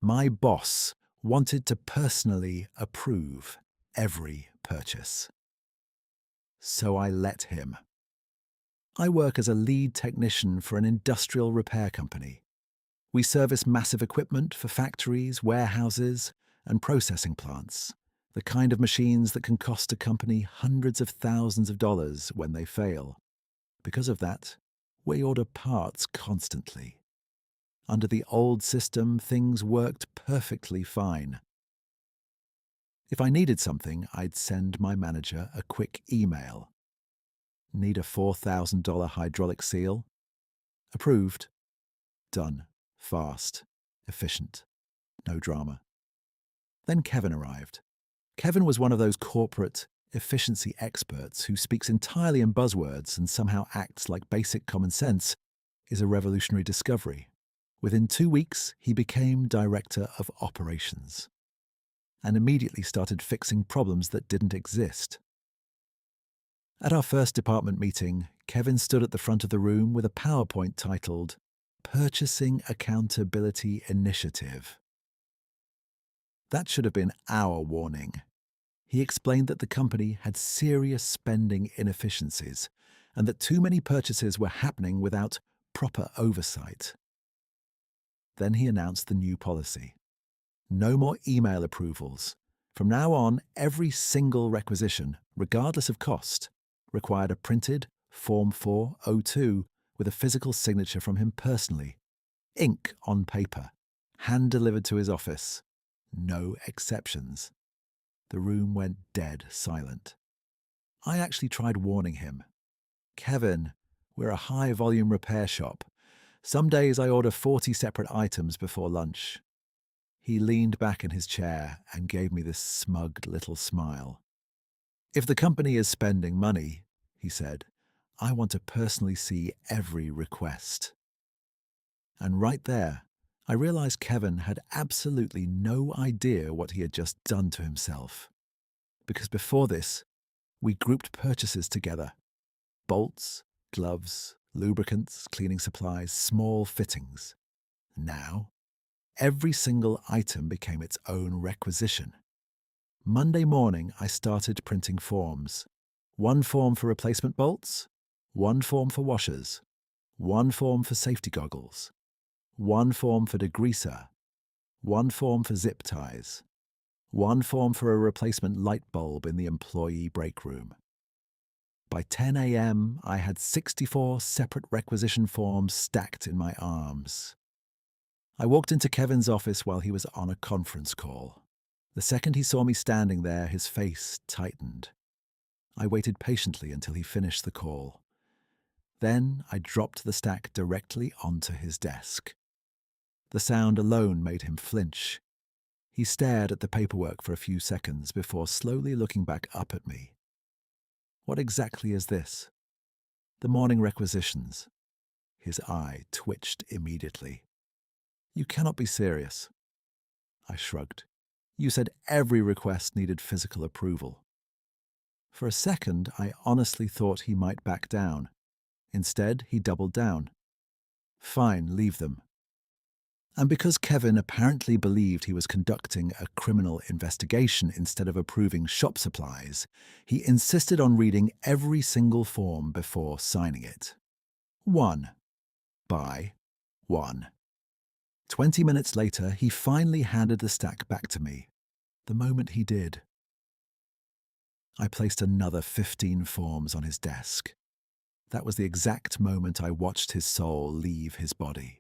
My boss wanted to personally approve every purchase. So I let him. I work as a lead technician for an industrial repair company. We service massive equipment for factories, warehouses, and processing plants, the kind of machines that can cost a company hundreds of thousands of dollars when they fail. Because of that, we order parts constantly. Under the old system, things worked perfectly fine. If I needed something, I'd send my manager a quick email. Need a $4,000 hydraulic seal? Approved. Done. Fast. Efficient. No drama. Then Kevin arrived. Kevin was one of those corporate efficiency experts who speaks entirely in buzzwords and somehow acts like basic common sense is a revolutionary discovery. Within 2 weeks, he became Director of Operations and immediately started fixing problems that didn't exist. At our first department meeting, Kevin stood at the front of the room with a PowerPoint titled Purchasing Accountability Initiative. That should have been our warning. He explained that the company had serious spending inefficiencies and that too many purchases were happening without proper oversight. Then he announced the new policy. No more email approvals. From now on, every single requisition, regardless of cost, required a printed Form 402 with a physical signature from him personally, ink on paper, hand-delivered to his office. No exceptions. The room went dead silent. I actually tried warning him. Kevin, we're a high-volume repair shop. Some days I order 40 separate items before lunch. He leaned back in his chair and gave me this smug little smile. If the company is spending money, he said, I want to personally see every request. And right there, I realized Kevin had absolutely no idea what he had just done to himself. Because before this, we grouped purchases together. Bolts, gloves, lubricants, cleaning supplies, small fittings. Now, every single item became its own requisition. Monday morning, I started printing forms. One form for replacement bolts, one form for washers, one form for safety goggles, one form for degreaser, one form for zip ties, one form for a replacement light bulb in the employee break room. By 10 a.m., I had 64 separate requisition forms stacked in my arms. I walked into Kevin's office while he was on a conference call. The second he saw me standing there, his face tightened. I waited patiently until he finished the call. Then I dropped the stack directly onto his desk. The sound alone made him flinch. He stared at the paperwork for a few seconds before slowly looking back up at me. What exactly is this? The morning requisitions. His eye twitched immediately. You cannot be serious. I shrugged. You said every request needed physical approval. For a second, I honestly thought he might back down. Instead, he doubled down. Fine, leave them. And because Kevin apparently believed he was conducting a criminal investigation instead of approving shop supplies, he insisted on reading every single form before signing it. 1. Buy 1. 20 minutes later, he finally handed the stack back to me. The moment he did, I placed another 15 forms on his desk. That was the exact moment I watched his soul leave his body.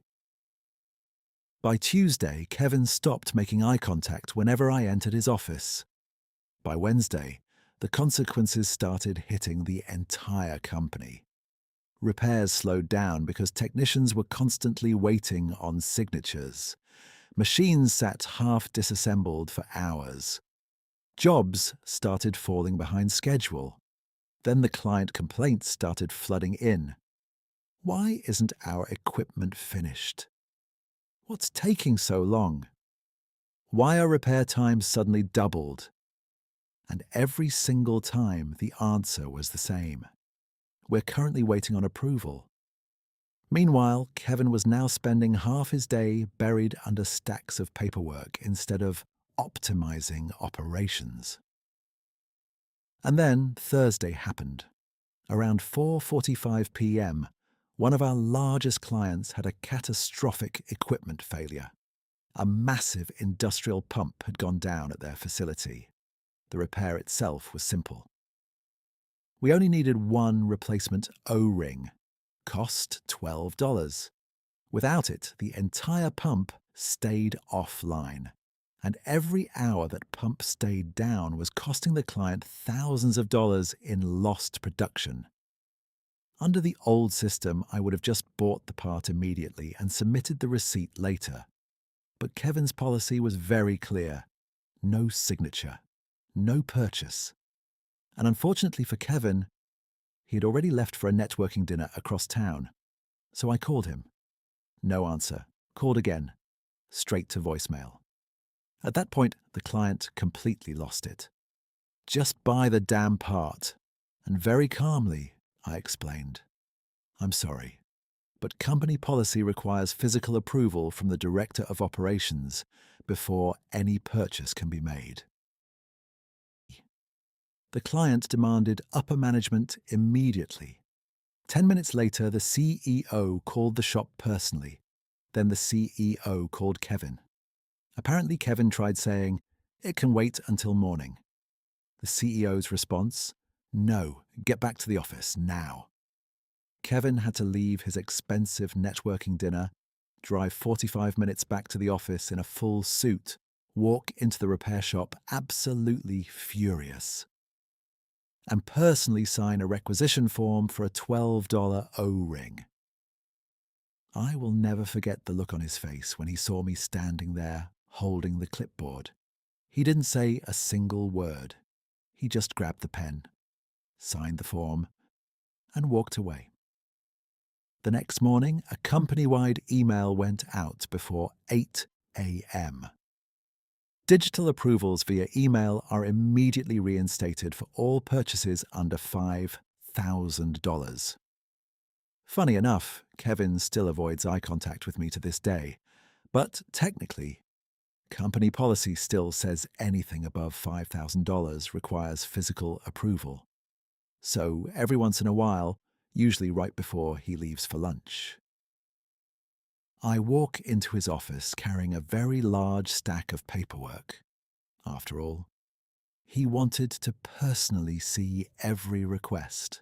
By Tuesday, Kevin stopped making eye contact whenever I entered his office. By Wednesday, the consequences started hitting the entire company. Repairs slowed down because technicians were constantly waiting on signatures. Machines sat half disassembled for hours. Jobs started falling behind schedule. Then the client complaints started flooding in. Why isn't our equipment finished? What's taking so long? Why are repair times suddenly doubled? And every single time the answer was the same. We're currently waiting on approval. Meanwhile, Kevin was now spending half his day buried under stacks of paperwork instead of optimizing operations. And then Thursday happened. Around 4:45 p.m., one of our largest clients had a catastrophic equipment failure. A massive industrial pump had gone down at their facility. The repair itself was simple. We only needed one replacement O-ring. Cost $12. Without it, the entire pump stayed offline. And every hour that pump stayed down was costing the client thousands of dollars in lost production. Under the old system, I would have just bought the part immediately and submitted the receipt later. But Kevin's policy was very clear. No signature. No purchase. And unfortunately for Kevin, he had already left for a networking dinner across town. So I called him. No answer. Called again. Straight to voicemail. At that point, the client completely lost it. Just buy the damn part. And very calmly, I explained. I'm sorry, but company policy requires physical approval from the Director of Operations before any purchase can be made. The client demanded upper management immediately. 10 minutes later, the CEO called the shop personally. Then the CEO called Kevin. Apparently, Kevin tried saying, "It can wait until morning." The CEO's response, "No, get back to the office now." Kevin had to leave his expensive networking dinner, drive 45 minutes back to the office in a full suit, walk into the repair shop absolutely furious, and personally sign a requisition form for a $12 O-ring. I will never forget the look on his face when he saw me standing there, holding the clipboard. He didn't say a single word. He just grabbed the pen, signed the form, and walked away. The next morning, a company-wide email went out before 8 a.m. Digital approvals via email are immediately reinstated for all purchases under $5,000. Funny enough, Kevin still avoids eye contact with me to this day, but technically, company policy still says anything above $5,000 requires physical approval. So every once in a while, usually right before he leaves for lunch, I walk into his office carrying a very large stack of paperwork. After all, he wanted to personally see every request.